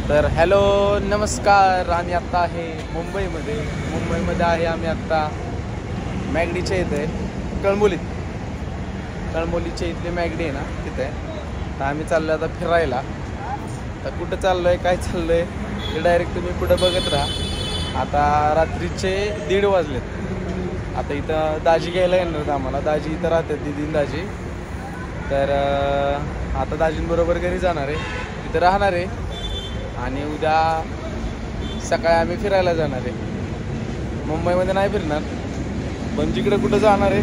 तर हॅलो नमस्कार, आम्ही आत्ता आहे मुंबईमध्ये आहे आम्ही आत्ता मॅगडीच्या इथे कळंबोलीच्या इथली मॅगडी आहे ना तिथे. तर आम्ही चाललो आता फिरायला. तर कुठं चाललो आहे काय चाललो आहे ते डायरेक्ट तुम्ही पुढं बघत राहा. आता रात्रीचे 1:30 वाजलेत. आता इथं दाजी घ्यायला येणार होतं आम्हाला. दाजी इथं राहतात, दीदीन दाजी. तर आता दाजींबरोबर घरी जाणार आहे, तिथं राहणार आहे आणि उद्या सकाळी आम्ही फिरायला जाणार आहे. मुंबईमध्ये नाही फिरणार, पण जिकडे कुठं जाणार आहे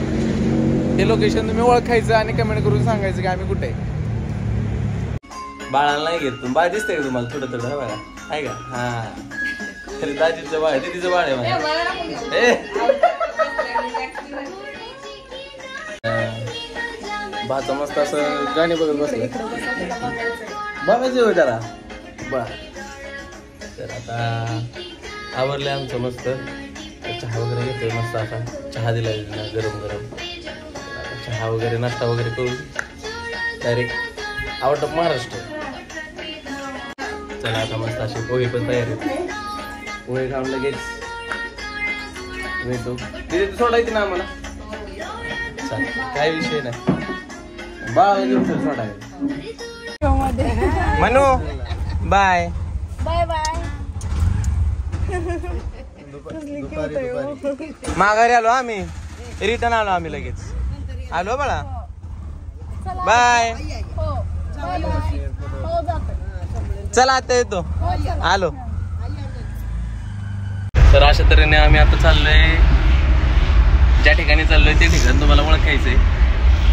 ते लोकेशन तुम्ही ओळखायचं आणि कमेंट करून सांगायचं की आम्ही कुठे आहे. बाळाला नाही घेत तुम्ही, बाळ दिसतंय का तुम्हाला थोडं थोडं बघा आहे का? हां, तरी दाजीचं बाळ आहे, दीदीचं बाळ आहे माझ्या. भाचा मस्त असं गाणी बघत बसले बघायचं होय त्याला बा. तर आता आवरले आमचं मस्त. चहा वगैरे घेतोय मस्त. असा चहा दिला गरम गरम. चहा वगैरे नाश्ता वगैरे करून डायरेक्ट आउट ऑफ महाराष्ट्र. चला आता मस्त अशी पोहे पण तयार आहेत. पोहे खाऊन लगेच भेटू. तिथे सोडायची ना आम्हाला, चालेल काय विषय नाही. बाळाला घेऊन चल सोडायला. Manu bye bye bye. माघारी आलो आम्ही, रिटर्न आलो आम्ही लगेच. आलो बाळा बाय. चला आता येतो, आलो. तर अशा तऱ्हेने आम्ही आता चाललोय. ज्या ठिकाणी चाललोय ते ठिकाण तुम्हाला ओळखायचंय.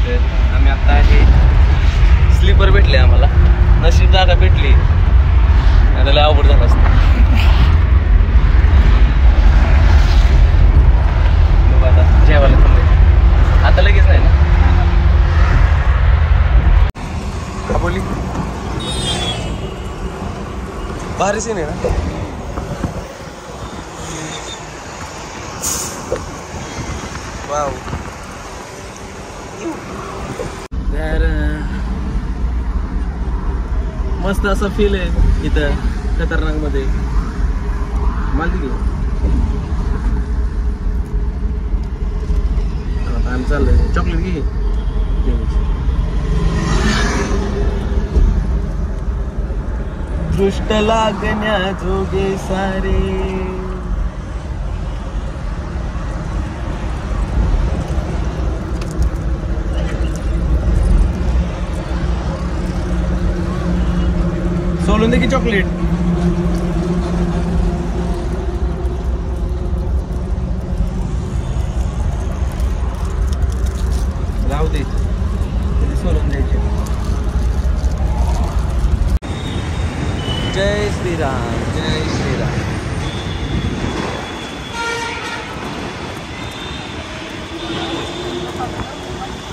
तर आम्ही आता आहे, स्लीपर भेटले आम्हाला. नशीब जागा भेटली, त्याला अवघड झालं असतं. बघ आता जेवायला थांबले, आता लगेच नाही ना. हा बोली भारी सीन आहे ना. वाव. तर मस्त असं फील आहे इथं खतरनाक मध्ये. मालती आता आम्ही चाललोय. चॉकलेट घे. दृष्ट लागण्या जोगे सारे. सोलून दे की चॉकलेट. राहू दे, सोलून द्यायचे. जय श्रीराम, जय श्रीराम.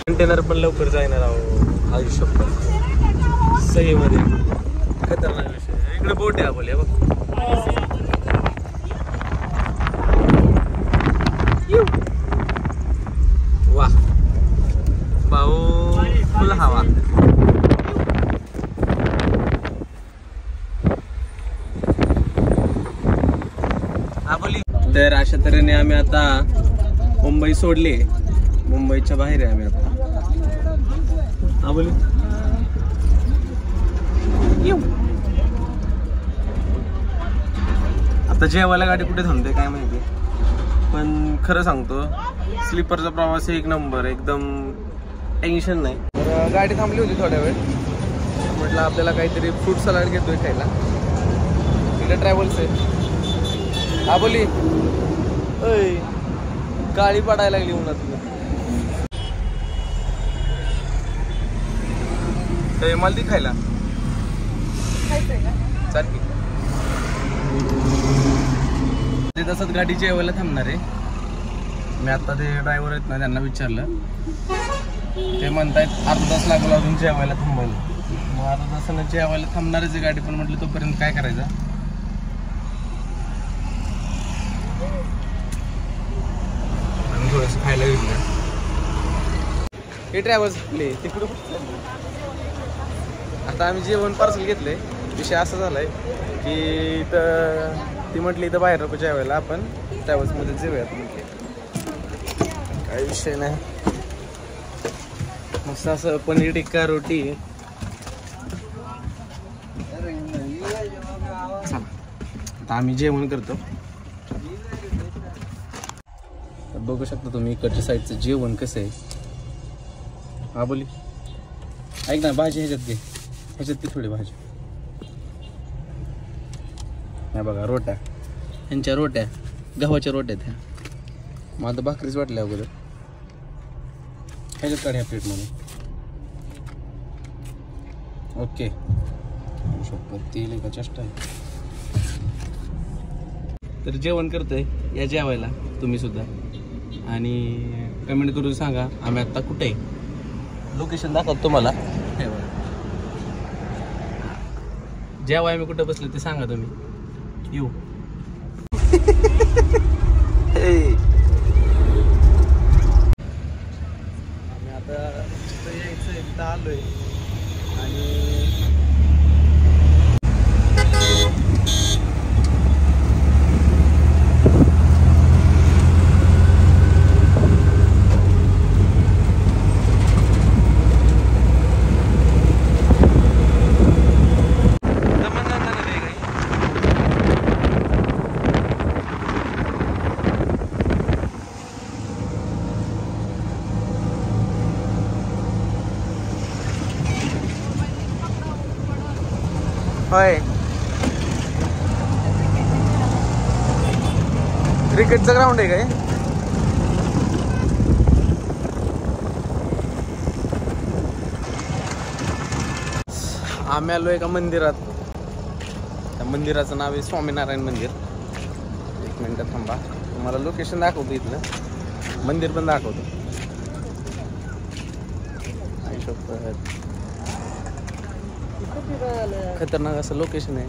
कंटेनर पण लवकर जाणार आहो. आयुष्यभर सही मध्ये खतरनाक विषय. इकडे बोट आहे बोल बघ. वा भाऊ, फुल हवा. तर अशा तऱ्हेने आम्ही आता मुंबई सोडली. मुंबईच्या बाहेर आहे आम्ही आता. हा बोली आता जेवायला गाडी कुठे थांबते काय माहिती. पण खरं सांगतो स्लीपरचा प्रवास एक नंबर, एकदम टेन्शन नाही. तर गाडी थांबली होती थोड्या वेळ. म्हटलं आपल्याला काहीतरी फ्रूट सलाड घेतोय खायला. इकडे ट्रॅव्हल्स आहे. हा बोली अय काळी पडायला लागली उन्हात. मला ती खायला चालकी. ते तसंच गाडी जेवायला थांबणार आहे. मी आता ते ड्रायव्हर आहेत ना त्यांना विचारलं. ते म्हणतायत अर्धा तास लागला अजून जेवायला थांबवायला. मग अर्धा तासानं जेवायला थांबणारच आहे गाडी. पण म्हटलं तोपर्यंत काय करायचं, थोडंसं खायला घेतलं. हे ट्रॅव्हल्स आपले तिकडं. आता आम्ही जेवण पार्सल घेतलंय. विषय असा झालाय की इथं ती म्हटली इथं बाहेर नको जेवायला, आपण ट्रॅव्हल्समध्ये जेवूयात म्हटले. काही विषय नाही. मस्त असं पनीर टिक्का रोटी. आता आम्ही जेवण करतो. बघू शकता तुम्ही इकडच्या साईडचं जेवण कसं आहे. हा बोली ऐक ना, भाजी ह्याच्यात ती थोडी भाजी. नाही बघा रोट्या, ह्यांच्या रोट्या गव्हाच्या रोट्या त्या. मला तर भाकरीच वाटल्या अगोदर. ह्याच्यात काढ ह्या प्लेटमध्ये. ओके तेल का चेष्टा आहे. तर जेवण करतोय, या जेवायला तुम्ही सुद्धा. आणि कमेंट करून सांगा आम्ही आत्ता कुठे आहे. लोकेशन दाखवतो तुम्हाला. जेव्हा आम्ही कुठं बसलो ते सांगा तुम्ही. येऊ आम्ही आता तिथं यायचं आहे, तिथं आलोय. आणि होय क्रिकेटचं ग्राउंड आहे काय? आम्ही आलो एका मंदिरात. त्या मंदिराचं नाव आहे स्वामीनारायण मंदिर. एक मिनिट थांबा, तुम्हाला लोकेशन दाखवतो. इथलं मंदिर पण दाखवतो. खतरनाक असं लोकेशन आहे.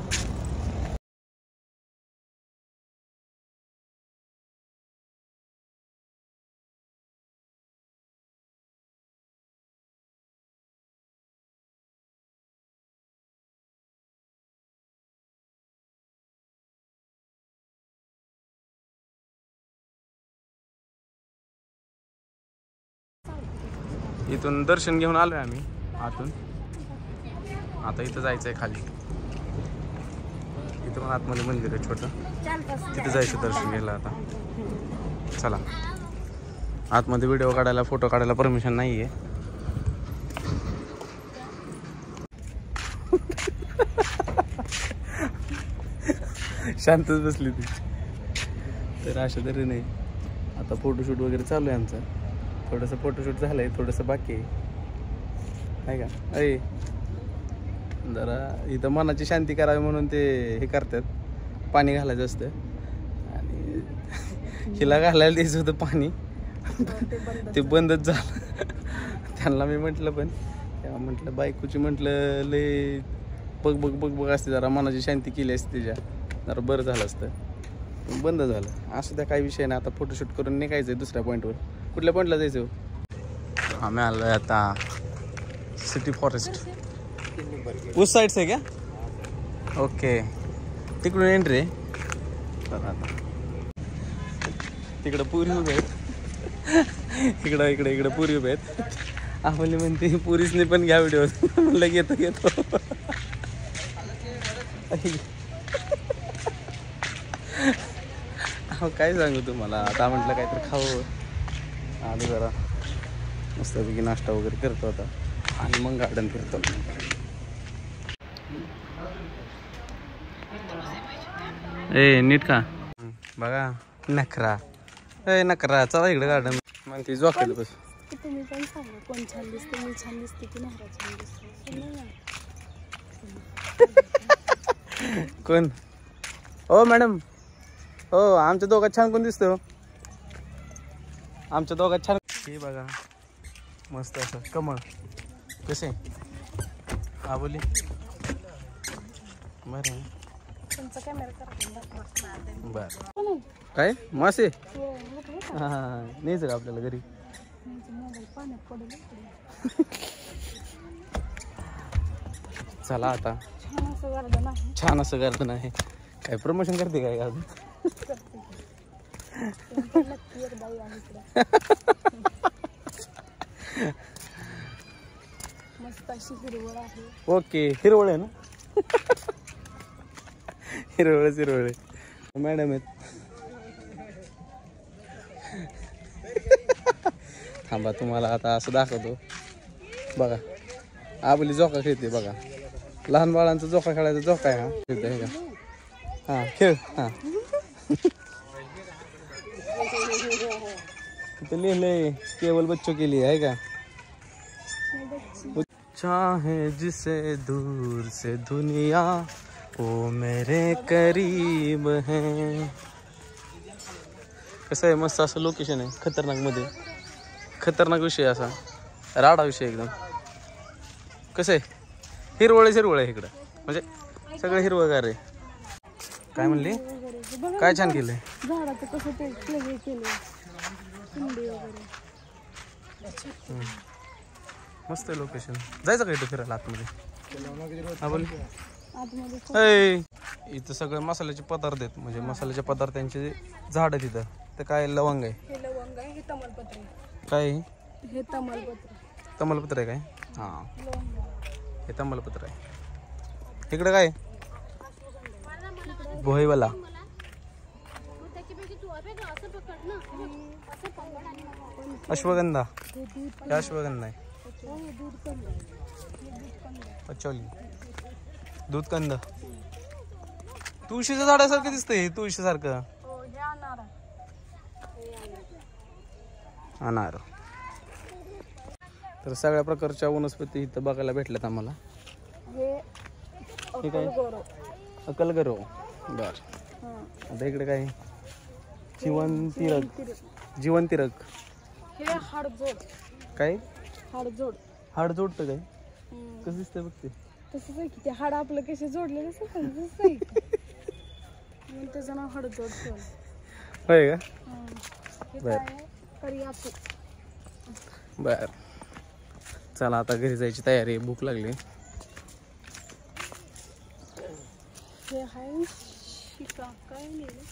इथून दर्शन घेऊन आलोय आम्ही आतून. आता इथं जायचंय खाली. इथं पण आतमध्ये मंदिर आहे छोटं, तिथं जायचं दर्शन घ्यायला. आता चला. आतमध्ये व्हिडिओ काढायला, फोटो काढायला परमिशन नाही आहे. शांतच बसली ती. तर अशा तऱ्हेने आता फोटोशूट वगैरे चालू आहे आमचं. थोडंसं फोटोशूट झालं आहे, थोडंसं बाकी आहे का. अय जरा इथं मनाची शांती करावी म्हणून ते हे करतात, पाणी घालायचं असतं. आणि हिला घालायला द्यायचं होतं पाणी, ते बंदच झालं. त्यांना मी म्हटलं, पण तेव्हा म्हटलं बायकोची म्हटलं लय बघ बघ बघ बघ असते, जरा मनाची शांती केली असते तिच्या, जरा बरं झालं असतं. बंद झालं. असं त्या काही विषय नाही. आता फोटोशूट करून निघायचं आहे दुसऱ्या पॉईंटवर. कुठल्या पॉईंटला जायचं? आम्ही आलो आहे आता सिटी फॉरेस्ट. उस साईड से क्या? ओके, तिकडून एंट्री. आता तिकडं पुरी उभे आहेत. इकडं इकडे इकडे पुरी उभे आहेत. आम्हाला म्हणते पुरीसने पण घ्या व्हिडिओ. म्हणलं घेतो घेतो. काय सांगू तुम्हाला. आता म्हटलं काहीतरी खावं. आलो जरा मस्तपैकी नाश्ता वगैरे करतो आता, आणि मग गार्डन फिरतो. ए नीट का बघा. नखरा ए नखरा. चला इकडे गार्डन. मग ती जॉकेट बस. तुम्ही पण सांगा कोण छान दिसते, मी छान दिसते की नहरा छान दिसते. कोण? हो मॅडम. हो, आमच्या दोघात छान कोण दिसतो? आमच्या दोघात छान. हे बघा मस्त असं कमळ कसे. हा बोली बरं. तुमचा कॅमेरा बर. काय मासे? हा नाहीच का आपल्याला घरी. चला आता असं गार्डन आहे. छान असं गार्डन आहे. काय प्रमोशन करते काय गार्डन? नक्की एकदा या इकडं. मस्त अशी हिरवळ आहे. ओके, हिरवळ आहे ना? हिरवळ मॅडम आहेत. थांबा, तुम्हाला आता असं दाखवतो बघा. आबली झोका खेळते बघा. लहान बाळांचा झोका खेळायचा झोका आहे. हा खेळते का? हा खेळ. हा तिथे लिहिलंय केवल बच्चों के लिए आहे का? चाहे जिसे दूर से दुनिया वो मेरे करीब है. कसं आहे, मस्त असं लोकेशन आहे. खतरनाक विषय असा राडा विषय एकदम. कसं आहे, हिरवळ आहे इकडं. म्हणजे सगळं हिरवगार आहे. काय म्हणली? काय छान केलंय. झाडाचं कसं ते हे केलंय. कुंडी वगैरे मस्त आहे लोकेशन. जायचं का इथं फिरायला आतमध्ये? हा बोल. आतमध्ये इथं सगळे मसाल्याचे पदार्थ आहेत. म्हणजे मसाल्याच्या पदार्थांचे झाड आहे तिथं. तर काय लवंग आहे. हे लवंग आहे. हे तमालपत्र आहे. काय हे तमालपत्र. तमालपत्र आहे काय? हां, हे तमालपत्र आहे. इकडे काय भोईवाला अश्वगंधा. हे अश्वगंधा आहे. पचौली, दूधकंद. तुळशीचं झाडासारखं दिसतंय. तुळशी सारखं. अनार. तर सगळ्या प्रकारच्या वनस्पती इथं बघायला भेटल्यात आम्हाला. हे काय? अकलगरो. बर. आता इकडे काय? जीवनतिरक. हे हाडजोड. काय? हाड जोडतं काय? कसं दिसतंय बघते. तसंच आहे की ते हाड आपलं कसे जोडलेलं असतं तसंच आहे. त्याचं नाव हाडजोड. होय का? बर. बर, चला आता घरी जायची तयारी आहे. भूक लागली. हे आहे शिका. काय लिहिलं?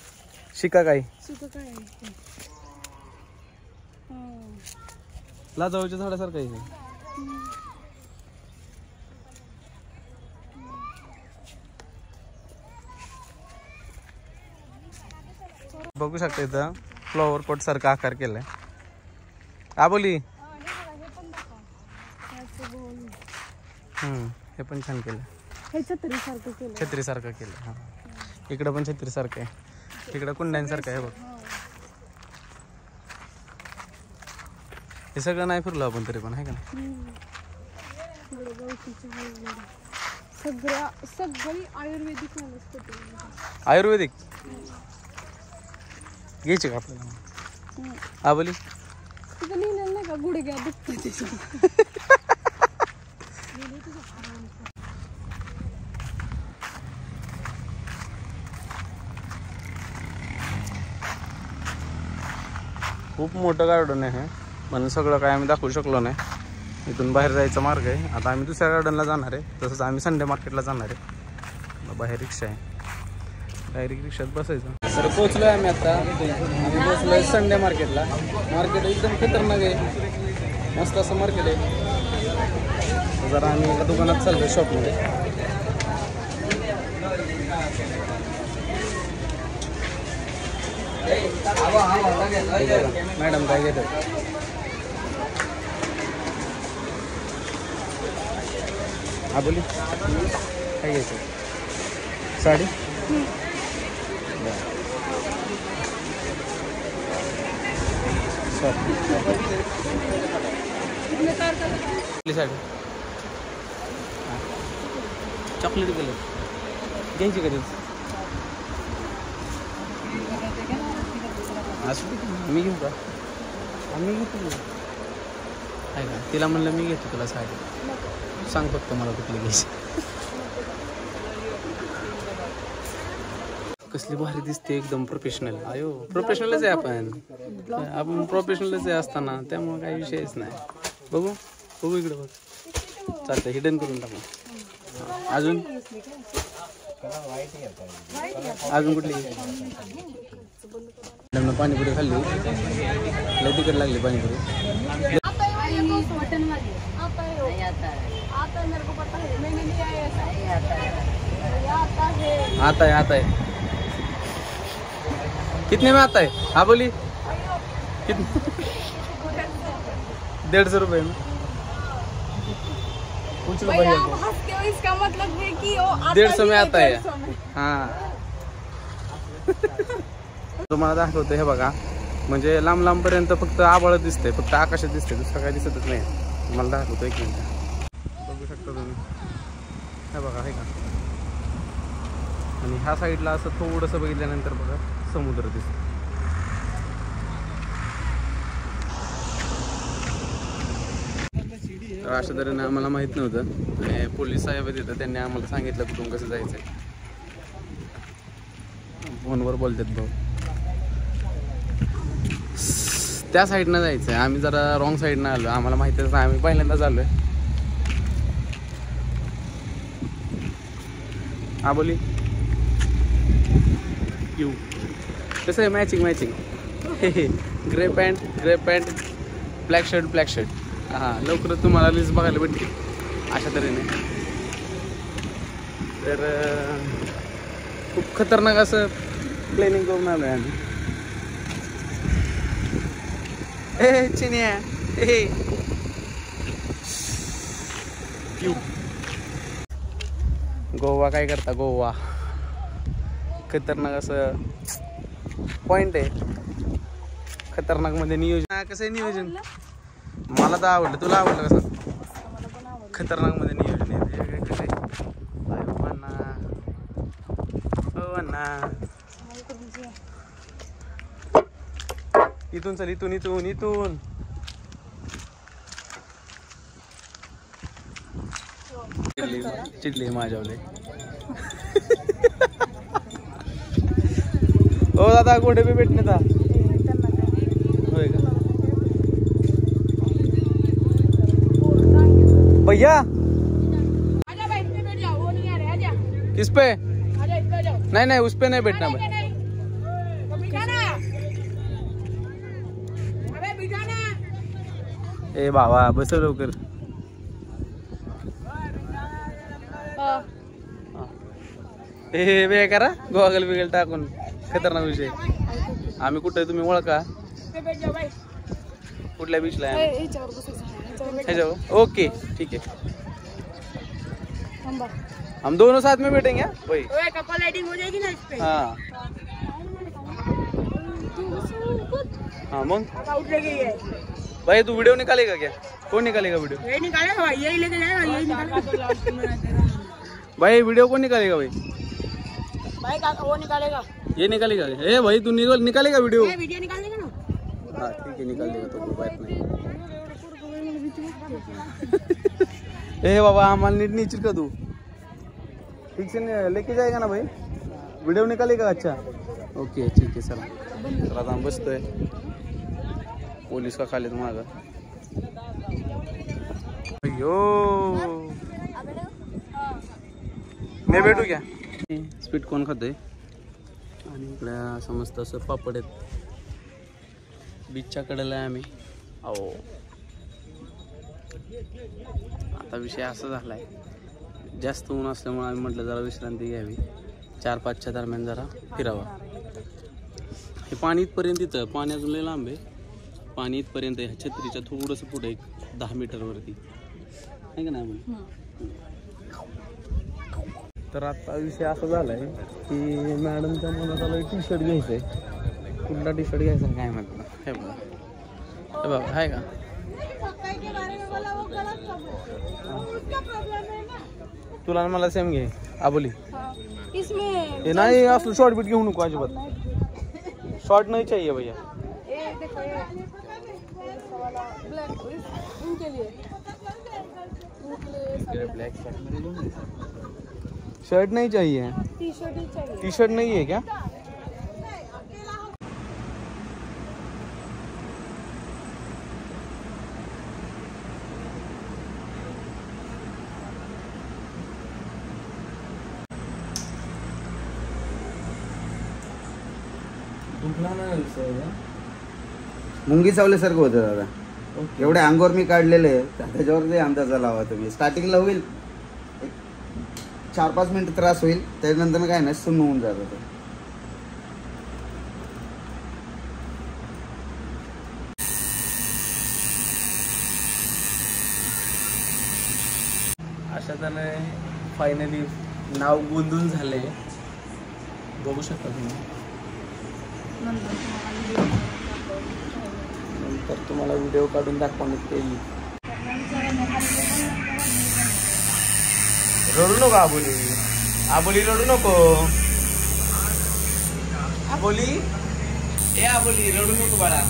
शिका काय? शिका काय आहे? लाजवाच्या झाडासारखं आहे. बघू शकता इथं फ्लॉवर पॉट सारखा आकार केलाय. आबोली. हे पण छान केलं. छत्री सारखं केलं. हा, इकडं पण छत्री सारखं आहे. इकडं कुंड्यांसारखं आहे बघ. हे सगळं नाही फिरलो आपण तरी पण, आहे का नाही? सगळी आयुर्वेदिक वनस्पती. आयुर्वेदिक घ्यायची का आपल्याला? आबोली तिथं लिहिलेलं नाही का गुडघ्या दुखतात. खूप मोठं गार्डन आहे. म्हणून सगळं काय आम्ही दाखवू शकलो नाही. इथून बाहेर जायचा मार्ग आहे. आता आम्ही दुसऱ्या गार्डनला जाणार आहे. तसंच आम्ही संडे मार्केटला जाणार आहे. बाहेर रिक्षा आहे. डायरेक्ट रिक्षात बसायचं. तर पोहोचलोय आम्ही आता. आम्ही पोहोचलोय संडे मार्केटला. मार्केट एकदम खतरनाक आहे. मस्त असं मार्केट आहे. जरा आम्ही एका दुकानात चाललोय शॉपमध्ये. मॅडम काय घेतात? हा बोली काय घ्यायचं? साडी. साडी चॉकलेट कलर घ्यायची का? मी घेऊ का? मी घेतो आहे का? तिला म्हणलं मी घेतो तुला साडी. सांग फक्त मला कुठली घ्यायची. कसली भारी दिसते. एकदम प्रोफेशनल. आयो प्रोफेशनलच आहे आपण. प्रोफेशनलच आहे असताना. त्यामुळे काही विषयच नाही. बघू इकडे बघ. चालतं हिडन करून टाकू. अजून अजून कुठली पाणीपुरी खाल्ली लय तिकट लागली पाणीपुरी आता है कितने में आता है हाँ बोली कितने 150 रुपए में पूछ लो भैया को इसका मतलब है कि वो 150 में आता है हाँ तुम्हाला दाखवतो हे बघा म्हणजे लांब लांब पर्यंत फक्त आभाळ दिसते फक्त आकाशात दिसते दुसरं काय दिसतच नाही मला दाखवतो एक मिनिट बघू शकता तुम्ही हे बघा हे का आणि ह्या साईडला असं थोडंसं बघितल्यानंतर बघा समुद्र दिसतो तर अशा तऱ्हेने आम्हाला माहित नव्हतं आणि पोलीस साहेब तिथं त्यांनी आम्हाला सांगितलं कुठून कसं जायचंय फोनवर बोलतात भाऊ त्या साईडनं जायचंय आम्ही जरा रॉंग साईडनं आलो आम्हाला माहितीच नाही आम्ही पहिल्यांदाच आलोय हा बोली यू कसं आहे matching grey pant black shirt हां लवकरच तुम्हाला लिस्ट बघायला भेटते अशा तऱ्हेने तर खूप खतरनाक असं प्लॅनिंग करून आलोय आम्ही चिनिया गोवा काय करता गोवा खतरनाक असं पॉइंट आहे खतरनाक मध्ये नियोजन कसं आहे नियोजन मला तर आवडलं तुला आवडलं कसं खतरनाक मध्ये नियोजन आहे कसं आहे इथून चल इथून चिडली माझ्यावले हो दादा गोडे बी भेटणे का होय का भैया किस पे नहीं उस पे नहीं बैठना भाई ए बाबा बस लवकर हे करा गोगल बिगल टाकून खतरनाक विषय आम्ही कुठे तुम्ही ओळखा कुठल्या बीचला ओके ठीक है हम दोनों साथ में बैठेंगे भाई कपल राइडिंग हो जाएगी ना इस पे हाँ हाँ मंग आउट लगी है भाई तू वीडियो निकालेगा क्या कौन निकालेगा वीडियो यही निकालेगा भाई यही लेके जाएगा यही निकालेगा भाई वीडियो कौन निकालेगा भाई भाई वो निकालेगा ये निकालेगा ए भाई तू निकालेगा वीडियो वीडियो निकाल देगा ना हाँ ठीक है निकाल देगा तो कोई बात नहीं ए बाबा हमारे नीट नीचे का तू ठीक से लेके जाएगा ना भाई वीडियो निकालेगा अच्छा ओके ठीक है सर चला आता बसतोय पोलीस का खाली माग अयो मी भेटू क्या स्वीट कोण खातोय आणि इकडे समजतं असं पापड आहेत बीचच्या कडेला आहे आम्ही अहो आता विषय असा झालाय जास्त ऊन असल्यामुळे आम्ही म्हटलं जरा विश्रांती घ्यावी 4-5च्या दरम्यान जरा फिरावा हे पाणी इथपर्यंत इथं पाणी अजून लय लांब आहे पाणी इथपर्यंत ह्या छत्रीच्या थोडंसं पुढे एक 10 मीटरवरती आहे का नाही तर आता विषय असा झालाय की मॅडमच्या मनात आला टी शर्ट घ्यायचंय कुठला टी शर्ट घ्यायचा काय म्हटलं हे बघा हे बघा आहे का तुला मला सेम घे आबोली इसमें नहीं असलं शॉर्ट बीट घेऊ नको अजिबात शॉर्ट नहीं चाहिए भैया ब्लैक शर्ट नहीं चाहिए टी शर्ट नहीं है क्या मुंगी चावल्यासारखं होतं दादा. एवढे अंगोर मी काढलेले त्याच्यावर ते अंदाजा लावा तुम्ही. स्टार्टिंगला होईल 4-5 मिनिट त्रास होईल, त्यानंतर काय नाही सुन्न होऊन जातं ते. अशा त्याने फायनली नाव गोंधून झाले. बघू शकता तुम्ही. नंतर तुम्हाला व्हिडिओ काढून दाखवण्यात येईल. रडू नको आबोली. आबोली रडू नको. आबोली ए आबोली रडू नको बाळा.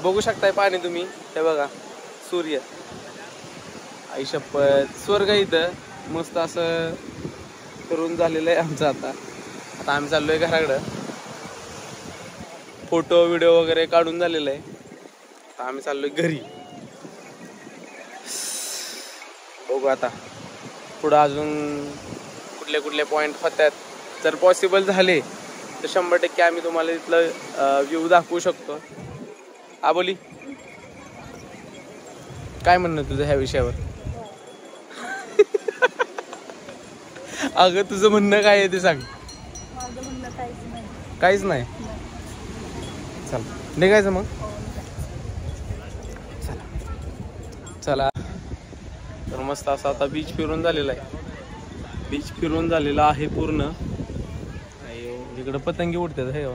बघू शकताय पाणी तुम्ही. हे बघा सूर्य. आई शपथ स्वर्ग इथं मस्त असं करून झालेलं आहे आमचं. आता आम्ही चाललोय घराकडं. फोटो व्हिडिओ वगैरे काढून झालेलं आहे. आता आम्ही चाललोय घरी. बघू आता पुढं अजून कुठले कुठले पॉइंट होतात. जर पॉसिबल झाले तर 100% आम्ही तुम्हाला तिथलं व्ह्यू दाखवू शकतो. आबोली काय म्हणणं तुझं ह्या विषयावर? अगं तुझं म्हणणं काय आहे ते सांग. माझं म्हणणं काहीच नाही. चल निघायचं मग. चला तर मस्त असं आता बीच फिरून झालेला आहे. बीच फिरून झालेला आहे पूर्ण. इकडं पतंगी उडतात. हे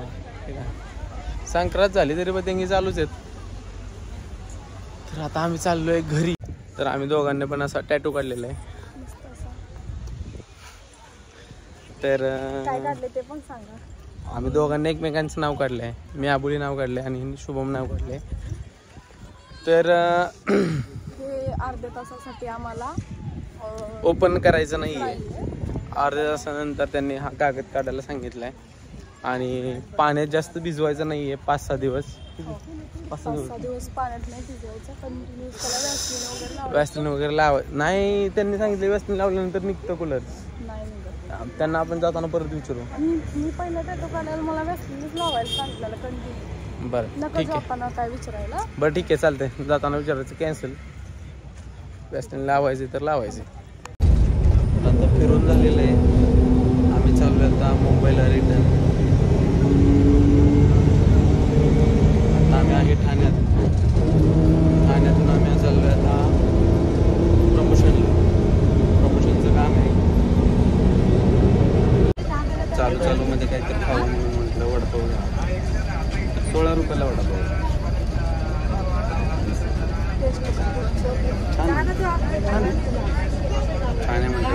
संक्रांत झाली तरी पतंगी चालूच आहेत. तर आता आम्ही चाललोय घरी. तर आम्ही दोघांनी पण असा टॅटू काढलेला आहे. तर काय काढले ते पण सांगा. आम्ही दोघांनी एकमेकांचं नाव काढलंय. मी आबोली नाव काढलंय आणि शुभम नाव काढलंय. तर हे अर्ध्या तासासाठी आम्हाला ओपन करायचं नाहीये. अर्ध्या तासानंतर त्यांनी हा कागद काढायला सांगितलाय. आणि पाण्यात जास्त भिजवायचं नाहीये. 5-6 दिवस. 5-6 दिवस पाण्यात नाही भिजवायचं. कंटिन्यू त्याला वॅसलिन वगैरे लावाय नाही. त्यांनी सांगितलं वॅसलिन लावल्यानंतर निघतं कूलर. नाही निघत. त्यांना आपण जाताना परत विचारू. मी पहिला टॅटू काढायला मला वॅसलिनच लावायला सांगितलं कंटिन्यू. बरं नका ठीक आहे. जाताना काय विचारायला. बरं ठीक आहे चालतंय. जाताना विचारायचं कॅन्सल. वॅसलिन लावायचे तर लावायचे. आता फिरून झालेलं आहे. आम्ही चाललो आता मुंबईला रिटर्न. आता आम्ही आहे ठाण्यात. ठाण्यातून आम्ही चाललो आता प्रमोशनला. प्रमोशनचं काम आहे. चालू मध्ये काहीतरी खाऊ म्हटलं. वडापाव 16 रुपयाला वडापाव. ठाण्यामध्ये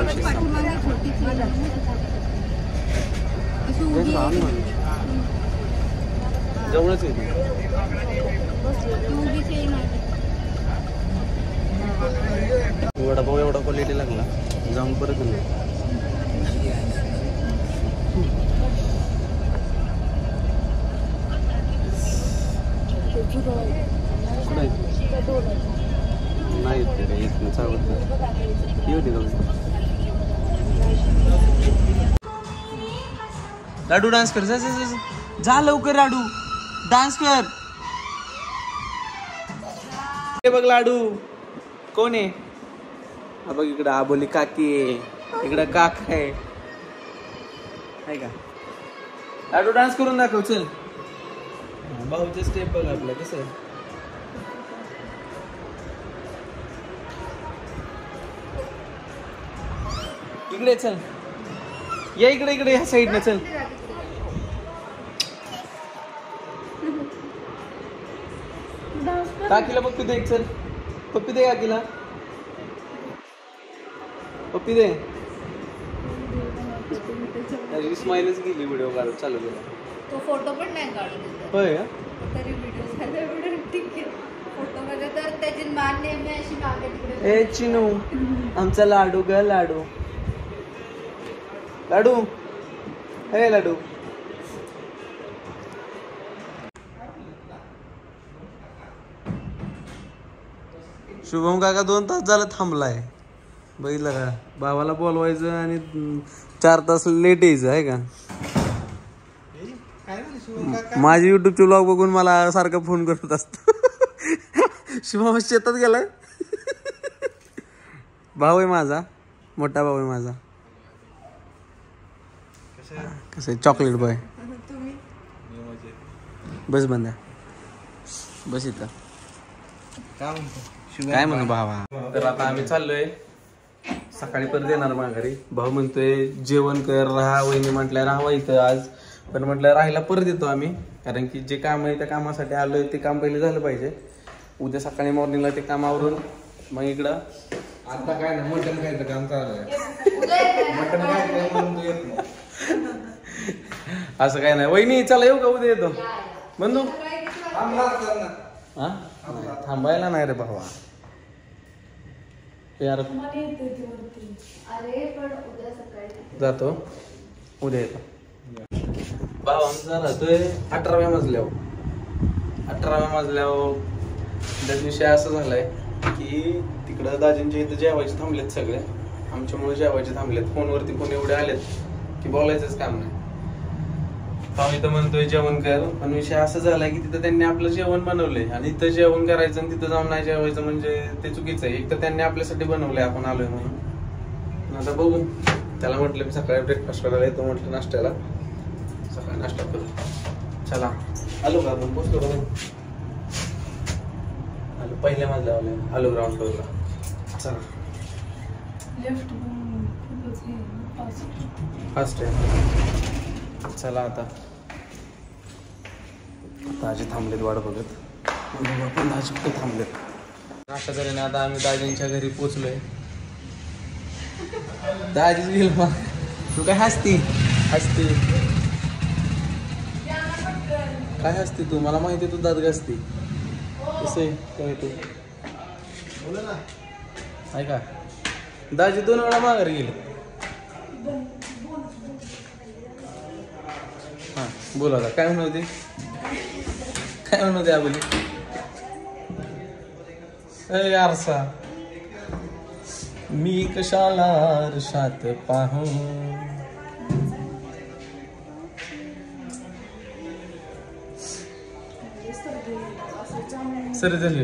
जवळच आहे. वडापाव एवढा क्वालिटी लागला. जाऊन परत नाही इथून लाडू डान्स कर. जा लवकर लाडू डान्स कर. हे बघ लाडू कोण आहे? हा बघ इकडं आबोली काकी आहे. इकडं काक आहे का? लाडू डान्स करून दाखव. चल भाऊचे स्टेप बघ आपलं कसं आहे. इकडे चल. या इकडे इकडे ह्या साईडने चल. काकीला पप्पी दे. चल पप्पी दे काकीला. पप्पी दे. स्माइलच गेली व्हिडिओ काढत चालू केला. तो फोटो पण नाही काढून. होय का? तरी व्हिडिओ झाले. व्हिडिओ ठीक आहे. फोटो मध्ये तर त्याची मान नेहमी अशी मागे तिकडे. ए चिनू आमचा लाडू ग. लाडू लाडू. हे लाडू. शुभम काका 2 तास झालं थांबलाय. बघितलं का, भावाला बोलवायचं आणि 4 तास लेट यायचं आहे का. माझी युट्यूबचे व्लॉग बघून मला सारखं फोन करत असतो. शुभम शेतात गेलाय. भाऊ आहे माझा, मोठा भाऊ आहे माझा. कसं चॉकलेट बॉय. बस बंद्या बस इथं. काय म्हणू भावा. तर आता आम्ही चाललोय, सकाळी परत येणार माघारी. भाऊ म्हणतोय जेवण कर, राहा. वहिनी म्हटल्या राहावा इथं आज, पण म्हटलं राहायला परत येतो आम्ही, कारण की जे काम आहे त्या कामासाठी आलोय ते काम पहिले झालं पाहिजे. उद्या सकाळी मॉर्निंगला ते कामावरून मग इकडं. आता काय ना मटण खायचं काम चालू आहे. मटण काय म्हणून तू येत नाही. असं काय नाही. वहिनी चला येऊ का उद्या येतो बंधू. थांबायला नाही रे भावा यार. जातो उद्या येतो. भाऊ आमचा राहतोय 18व्या मजल्यावर. 18व्या मजल्यावर त्याच विषय असा झालाय की तिकडं दाजींच्या इथं जेवायचे थांबलेत सगळे. आमच्यामुळे जेवायचे थांबलेत. फोनवरती फोन एवढे आलेत की बोलायचंच काम नाही. भाऊ इथं म्हणतोय जेवण कर, पण विषय असं झालाय की तिथं त्यांनी आपलं जेवण बनवलंय आणि इथं जेवण करायचं आणि तिथं जाऊन नाही जेवायचं म्हणजे ते चुकीचं आहे. एक तर त्यांनी आपल्यासाठी बनवलंय, आपण आलोय म्हणून. आता बघू. त्याला म्हटलं मी सकाळी ब्रेकफास्ट करायला येतो म्हटलं, नाश्त्याला सकाळी नाश्ता करू. चला आलो का आपण, पोचलो का. आलो पहिल्या मजल्यावर आलो, ग्राउंड फ्लोअरला. चला फास्ट आहे. चला आता दाजी थांबलेत वाट बघत. आपण दाजी कुठे थांबलेत. अशा तऱ्हेने आता आम्ही दाजींच्या घरी पोचलोय. दाजीच गेल मग. तू काय हसती हसती काय हसती तू. मला माहिती आहे तू दात घासती. कसं आहे काय तू आहे का. दाजी 2 वेळा माघारी गेले. हा बोला आता काय म्हणत होती. काय म्हणत होती आबोली. अरे आरसा मी कशाला आरशात पाहू. सर झाली